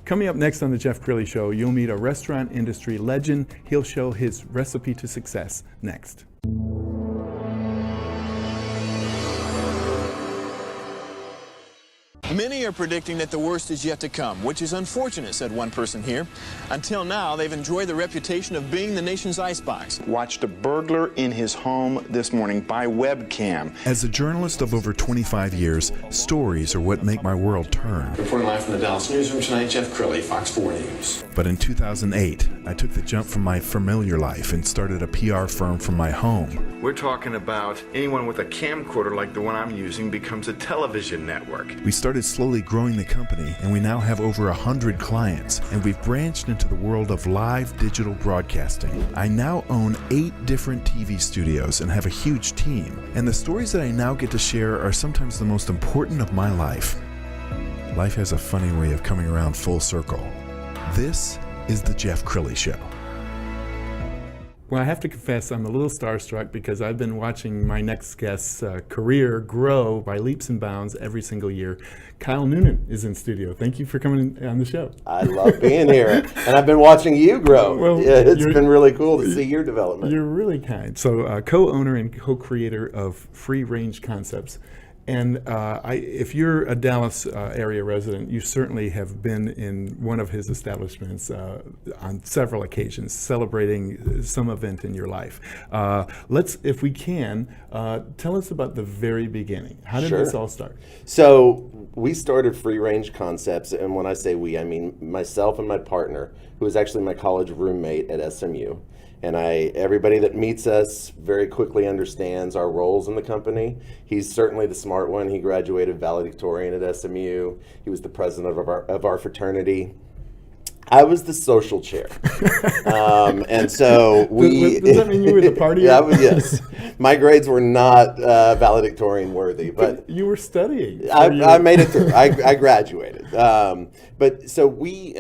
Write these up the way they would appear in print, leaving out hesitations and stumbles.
Coming up next on the Jeff Crilley Show, you'll meet a restaurant industry legend. He'll show his recipe to success next. Many are predicting that the worst is yet to come, which is unfortunate, said one person here. Until now, they've enjoyed the reputation of being the nation's icebox. Watched a burglar in his home this morning by webcam. As a journalist of over 25 years, stories are what make my world turn. Reporting live from the Dallas newsroom tonight, Jeff Crilley, Fox 4 News. But in 2008, I took the jump from my familiar life and started a PR firm from my home. We're talking about anyone with a camcorder like the one I'm using becomes a television network. We started slowly growing the company, and we now have over 100 clients, and we've branched into the world of live digital broadcasting. I now own 8 different TV studios and have a huge team, and the stories that I now get to share are sometimes the most important of my life. Life has a funny way of coming around full circle. This is the Jeff Crilley Show. Well, I have to confess, I'm a little starstruck because I've been watching my next guest's career grow by leaps and bounds every single year. Kyle Noonan is in studio. Thank you for coming on the show. I love being here, and I've been watching you grow. Well, yeah, it's been really cool to see your development. You're really kind. So, co-owner and co-creator of Free Range Concepts. And if you're a Dallas area resident, you certainly have been in one of his establishments on several occasions, celebrating some event in your life. Let's, if we can, tell us about the very beginning. How did this all start? So we started Free Range Concepts, and when I say we, I mean myself and my partner, who was actually my college roommate at SMU. And everybody that meets us very quickly understands our roles in the company. He's certainly the smart one. He graduated valedictorian at SMU. He was the president of our fraternity. I was the social chair. And so we... Does that mean you were the party? Yes. My grades were not valedictorian worthy, but you were studying. I made it through. I graduated. But so we,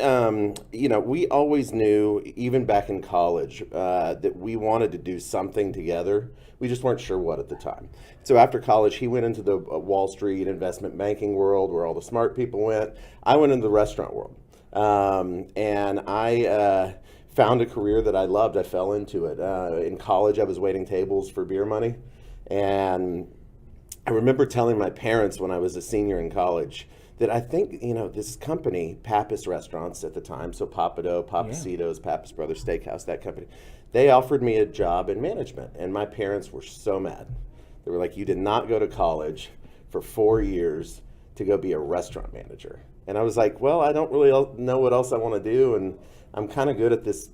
we always knew, even back in college, that we wanted to do something together. We just weren't sure what at the time. So after college, he went into the Wall Street investment banking world, where all the smart people went. I went into the restaurant world. And I found a career that I loved. I fell into it. In college, I was waiting tables for beer money. And I remember telling my parents when I was a senior in college that I think, this company, Pappas Restaurants at the time, so Papado, Pappasito's, Pappas Brothers Steakhouse, that company, they offered me a job in management. And my parents were so mad. They were like, you did not go to college for 4 years to go be a restaurant manager. And I was like, well, I don't really know what else I want to do, and I'm kind of good at this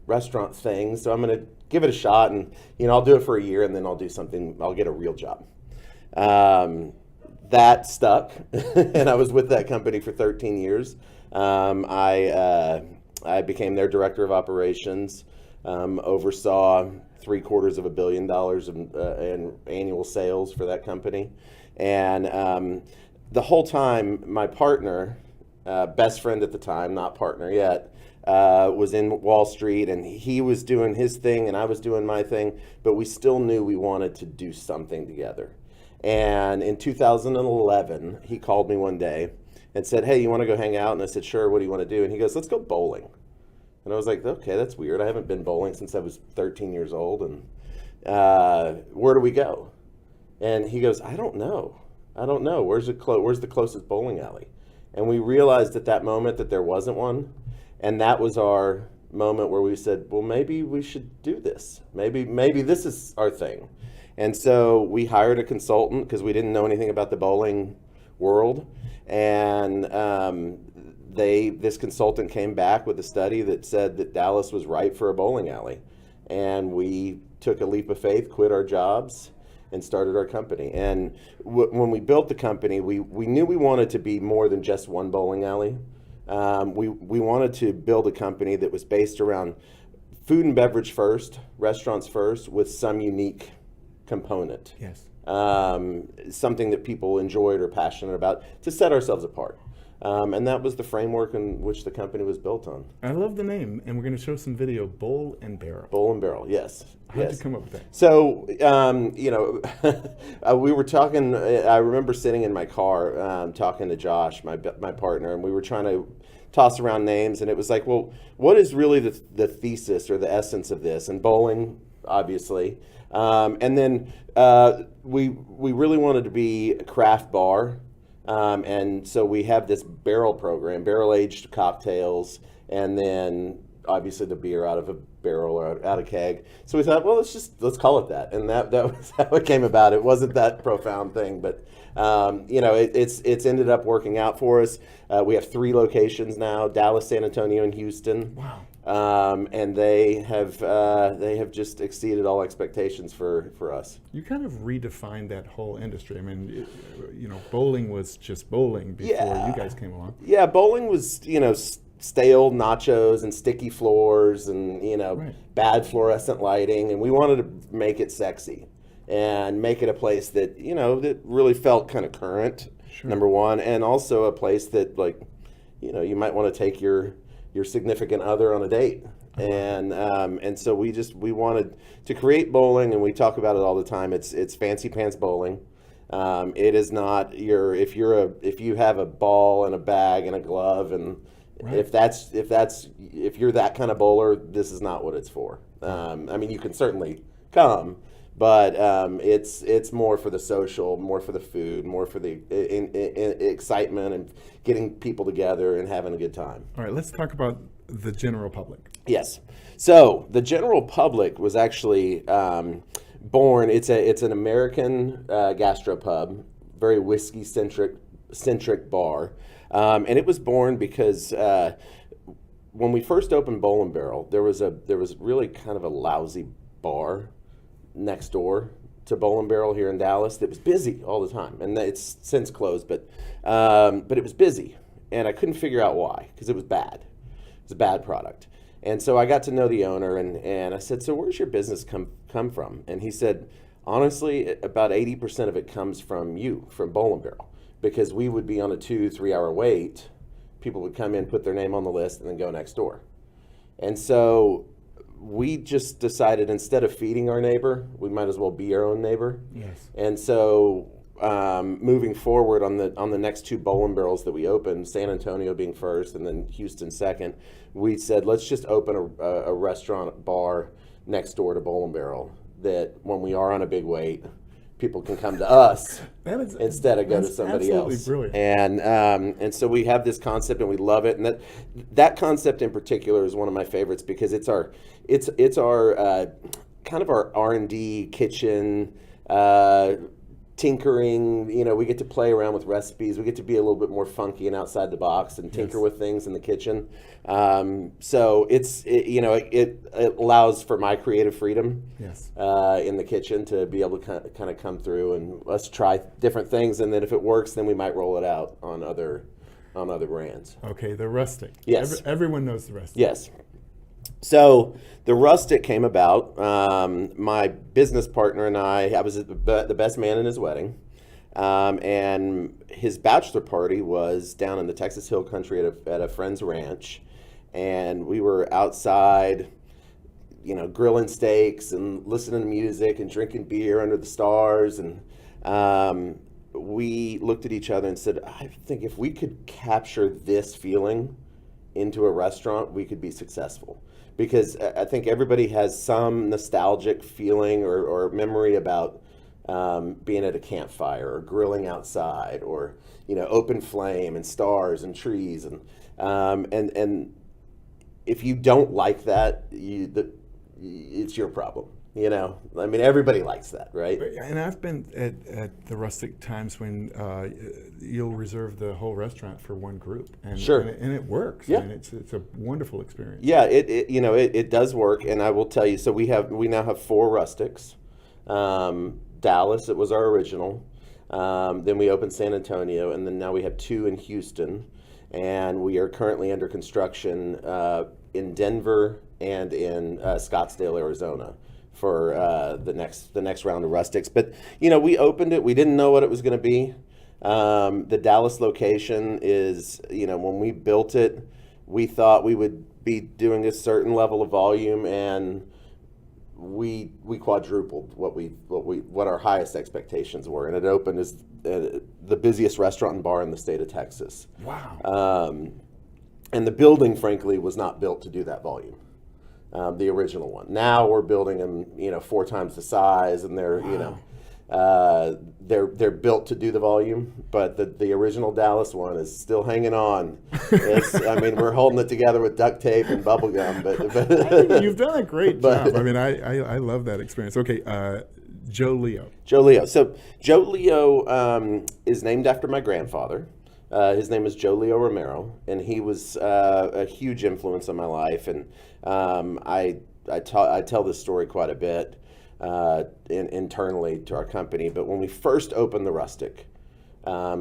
restaurant thing, so I'm going to give it a shot, and I'll do it for a year, and then I'll do something. I'll get a real job. That stuck, and I was with that company for 13 years. I became their director of operations, oversaw $750 million in annual sales for that company, and the whole time, my partner, best friend at the time, not partner yet, was in Wall Street, and he was doing his thing and I was doing my thing, but we still knew we wanted to do something together. And in 2011, he called me one day and said, hey, you want to go hang out? And I said, sure, what do you want to do? And he goes, let's go bowling. And I was like, okay, that's weird. I haven't been bowling since I was 13 years old, and where do we go? And he goes, I don't know. Where's the closest bowling alley? And we realized at that moment that there wasn't one. And that was our moment where we said, well, maybe we should do this. Maybe this is our thing. And so we hired a consultant because we didn't know anything about the bowling world. And this consultant came back with a study that said that Dallas was right for a bowling alley. And we took a leap of faith, quit our jobs, and started our company. And when we built the company, we knew we wanted to be more than just one bowling alley. We wanted to build a company that was based around food and beverage first, restaurants first, with some unique component. Yes. Something that people enjoyed or passionate about to set ourselves apart. And that was the framework in which the company was built on. I love the name, and we're going to show some video, Bowl and Barrel. Bowl and Barrel, yes. How'd you come up with that? So, we were talking, I remember sitting in my car talking to Josh, my partner, and we were trying to toss around names, and it was like, well, what is really the thesis or the essence of this? And bowling, obviously. And then we really wanted to be a craft bar. And so we have this barrel program, barrel-aged cocktails, and then obviously the beer out of a barrel or out of keg. So we thought, well, let's call it that. And that was how it came about. It wasn't that profound thing, but it's ended up working out for us. We have 3 locations now: Dallas, San Antonio, and Houston. Wow. And they have just exceeded all expectations for us. You kind of redefined that whole industry. I mean, bowling was just bowling before you guys came along. Yeah, bowling was, stale nachos and sticky floors and, Right. bad fluorescent lighting. And we wanted to make it sexy and make it a place that, that really felt kind of current, number one. And also a place that, like, you might want to take your significant other on a date. And so we wanted to create bowling, and we talk about it all the time. It's fancy pants bowling. It is not if you have a ball and a bag and a glove, and right. if you're that kind of bowler, this is not what it's for. I mean, you can certainly come, but it's more for the social, more for the food, more for the excitement and getting people together and having a good time. All right, let's talk about the general public. Yes. So the general public was actually born. It's an American gastropub, very whiskey centric bar, and it was born because when we first opened Bowl and Barrel, there was really kind of a lousy bar next door to Bowl and Barrel here in Dallas that was busy all the time, and it's since closed, but it was busy, and I couldn't figure out why, because it was bad. It's a bad product. And so I got to know the owner, and I said, so where's your business come from? And he said, honestly, about 80% of it comes from Bowl and Barrel, because we would be on a 2-3 hour wait. People would come in, put their name on the list, and then go next door. And so we just decided, instead of feeding our neighbor, we might as well be our own neighbor. Yes. And so moving forward on the next 2 Bowl and Barrels that we opened, San Antonio being first and then Houston second, we said, let's just open a restaurant bar next door to Bowl and Barrel, that when we are on a big wait, people can come to us instead of go to somebody else. Brilliant. And so we have this concept, and we love it. And that concept in particular is one of my favorites, because it's our kind of our R&D kitchen, tinkering. We get to play around with recipes. We get to be a little bit more funky and outside the box and tinker with things in the kitchen. So it allows for my creative freedom. Yes. In the kitchen, to be able to kind of come through and let's try different things, and then if it works, then we might roll it out on other brands. Okay, the Rustic. Yes. Everyone knows the Rustic. Yes. So the Rustic came about. My business partner and I was the best man in his wedding, and his bachelor party was down in the Texas Hill Country at a friend's ranch, and we were outside, grilling steaks and listening to music and drinking beer under the stars, and we looked at each other and said, I think if we could capture this feeling into a restaurant, we could be successful. Because I think everybody has some nostalgic feeling or memory about being at a campfire or grilling outside, or open flame and stars and trees, and if you don't like that, it's your problem. I mean, everybody likes that, right? And I've been at the Rustic times when you'll reserve the whole restaurant for one group, and Sure. and it works. Yeah. I mean, it's a wonderful experience. Yeah, it does work, and I will tell you. So we now have 4 Rustics. Dallas, it was our original. Then we opened San Antonio, and then now we have 2 in Houston, and we are currently under construction in Denver and in Scottsdale, Arizona, for the next round of Rustics. But we opened it. We didn't know what it was going to be. The Dallas location is, when we built it, we thought we would be doing a certain level of volume, and we quadrupled what our highest expectations were, and it opened as the busiest restaurant and bar in the state of Texas. Wow. And the building, frankly, was not built to do that volume. The original one. Now we're building them, 4 times the size, and they're, they're built to do the volume. But the original Dallas one is still hanging on. We're holding it together with duct tape and bubble gum. But I think you've done a great job. I mean, I love that experience. Okay, Joe Leo. Joe Leo. So Joe Leo is named after my grandfather. His name is Joe Leo Romero, and he was a huge influence on my life. And I tell this story quite a bit internally to our company. But when we first opened the Rustic,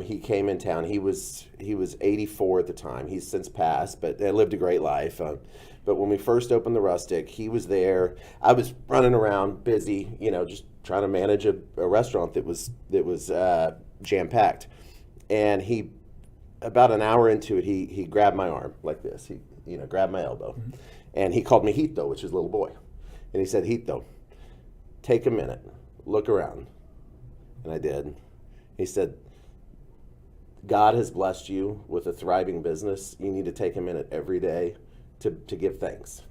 he came in town. He was 84 at the time. He's since passed, but lived a great life. But when we first opened the Rustic, he was there. I was running around, busy, just trying to manage a restaurant that was jam-packed. And he, about an hour into it, he grabbed my arm like this. He grabbed my elbow. Mm-hmm. And he called me Hito, which is little boy. And he said, Hito, take a minute, look around. And I did. He said, God has blessed you with a thriving business. You need to take a minute every day to give thanks.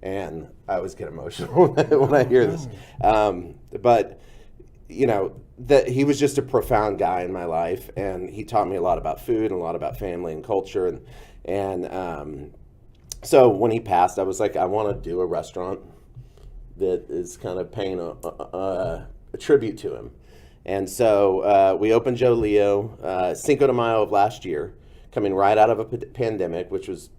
And I always get emotional when I hear this. But that he was just a profound guy in my life, and he taught me a lot about food and a lot about family and culture. And so when he passed, I was like, I want to do a restaurant that is kind of paying a tribute to him. And so we opened Joe Leo Cinco de Mayo of last year, coming right out of a pandemic, which was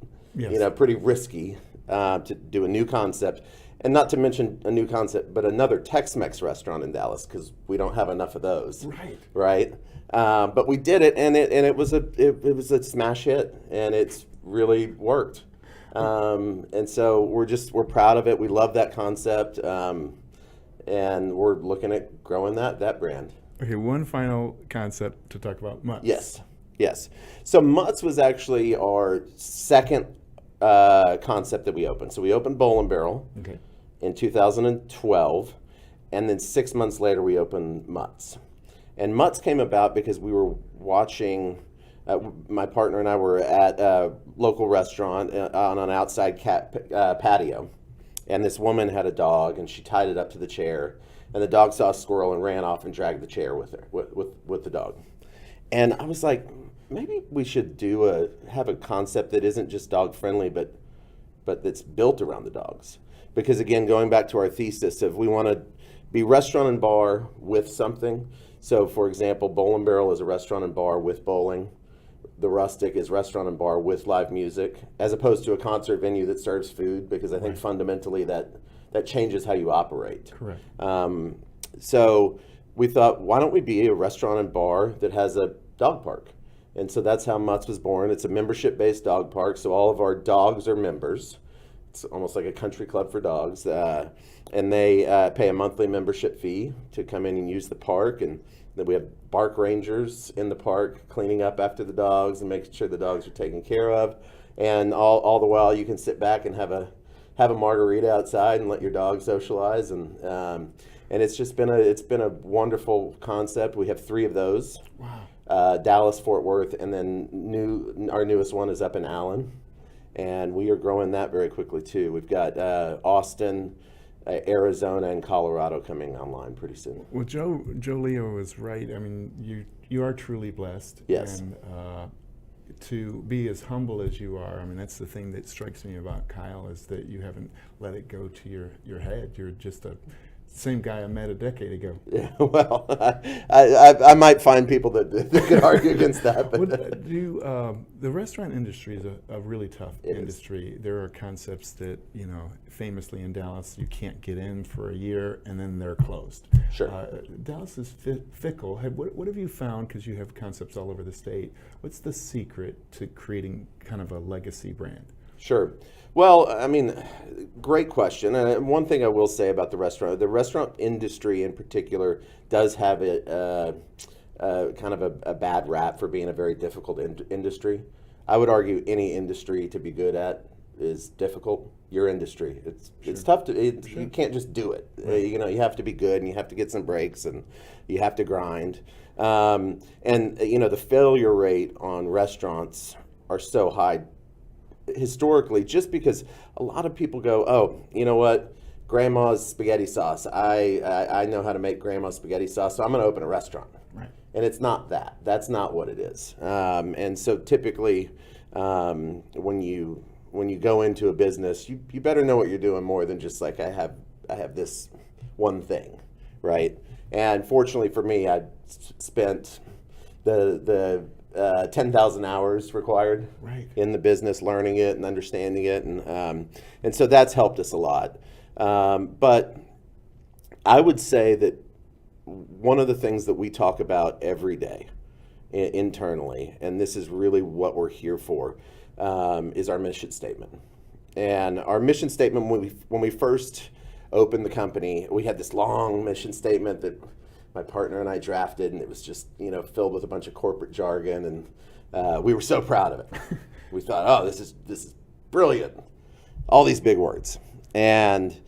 pretty risky to do a new concept. And not to mention a new concept, but another Tex-Mex restaurant in Dallas, because we don't have enough of those. Right. But we did it, and it was a smash hit, and it's really worked. And so we're proud of it. We love that concept, and we're looking at growing that brand. Okay, one final concept to talk about, Mutts. Yes. So Mutts was actually our second concept that we opened. So we opened Bowl and Barrel. Okay. In 2012, and then 6 months later we opened Mutts. And Mutts came about because we were watching, my partner and I were at a local restaurant on an outside patio, and this woman had a dog, and she tied it up to the chair, and the dog saw a squirrel and ran off and dragged the chair with her, with the dog. And I was like, maybe we should have a concept that isn't just dog friendly, but that's built around the dogs. Because again, going back to our thesis of we want to be restaurant and bar with something. So for example, Bowl and Barrel is a restaurant and bar with bowling. The Rustic is restaurant and bar with live music, as opposed to a concert venue that serves food, because I think fundamentally that changes how you operate. Correct. So we thought, why don't we be a restaurant and bar that has a dog park? And so that's how Mutts was born. It's a membership-based dog park, so all of our dogs are members. It's almost like a country club for dogs, and they pay a monthly membership fee to come in and use the park. And then we have bark rangers in the park cleaning up after the dogs and making sure the dogs are taken care of. And all the while, you can sit back and have a margarita outside and let your dog socialize. And it's just been a wonderful concept. We have 3 of those. Wow. Dallas, Fort Worth, and then our newest one is up in Allen. And we are growing that very quickly too. We've got Austin, Arizona, and Colorado coming online pretty soon. Well, Joe Leo is right. I mean, you are truly blessed. Yes. And to be as humble as you are, I mean, that's the thing that strikes me about Kyle, is that you haven't let it go to your head. You're just a same guy I met a decade ago. Yeah, well, I might find people that could argue against that. But the restaurant industry is a really tough industry. There are concepts that, famously in Dallas, you can't get in for a year and then they're closed. Sure. Dallas is fickle. What have you found, because you have concepts all over the state, what's the secret to creating kind of a legacy brand? Sure. Well, I mean, great question. And one thing I will say about the restaurant industry in particular does have kind of a bad rap for being a very difficult industry. I would argue any industry to be good at is difficult. Your industry, it's tough to. You can't just do it. Right. You have to be good, and you have to get some breaks, and you have to grind. And the failure rate on restaurants are so high historically, just because a lot of people go, oh, you know what, grandma's spaghetti sauce. I know how to make grandma's spaghetti sauce, so I'm going to open a restaurant. Right. And it's not that. That's not what it is. And so typically, when you go into a business, you better know what you're doing more than just like I have this one thing, right? And fortunately for me, I spent the 10,000 hours required Right. in the business, learning it and understanding it, and so that's helped us a lot. But I would say that one of the things that we talk about every day internally, and this is really what we're here for, is our mission statement. And our mission statement, when we first opened the company, we had this long mission statement that my partner and I drafted, and it was just, filled with a bunch of corporate jargon, and we were so proud of it. We thought, oh, this is brilliant. All these big words. And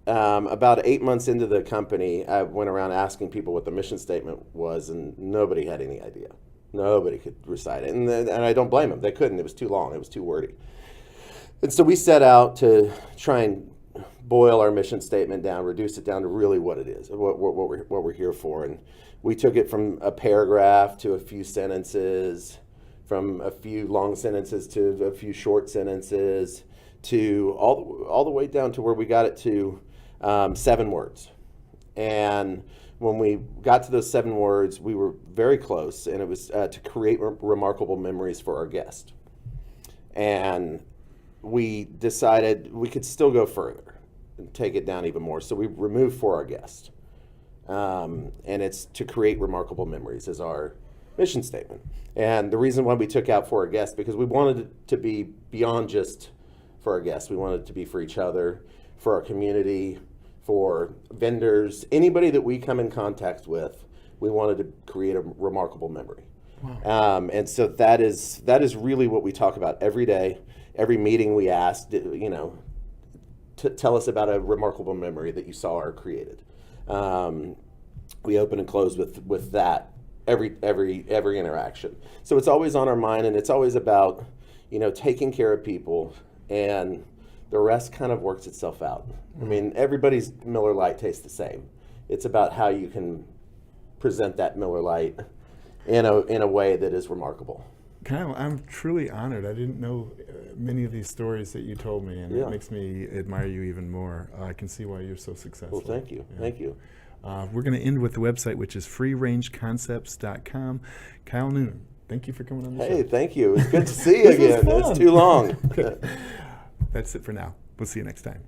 about 8 months into the company, I went around asking people what the mission statement was, and nobody had any idea. Nobody could recite it. And I don't blame them. They couldn't. It was too long. It was too wordy. And so we set out to try and boil our mission statement down, reduce it down to really what it is, what we're here for. And we took it from a paragraph to a few sentences, from a few long sentences to a few short sentences, to all the way down to where we got it to 7 words. And when we got to those 7 words, we were very close, and it was to create remarkable memories for our guest. And we decided we could still go further and take it down even more. So we removed for our guest. And it's to create remarkable memories as our mission statement. And the reason why we took out for our guest, because we wanted it to be beyond just for our guests. We wanted it to be for each other, for our community, for vendors, anybody that we come in contact with. We wanted to create a remarkable memory. Wow. And so that is really what we talk about every day. Every meeting we ask, to tell us about a remarkable memory that you saw or created. We open and close with that every interaction. So it's always on our mind, and it's always about taking care of people, and the rest kind of works itself out. I mean, everybody's Miller Lite tastes the same. It's about how you can present that Miller Lite in a way that is remarkable. Kyle, I'm truly honored. I didn't know many of these stories that you told me, and it makes me admire you even more. I can see why you're so successful. Well, thank you. Yeah. Thank you. We're going to end with the website, which is freerangeconcepts.com. Kyle Noonan, thank you for coming on the show. Hey, thank you. It's good to see you again. It's too long. That's it for now. We'll see you next time.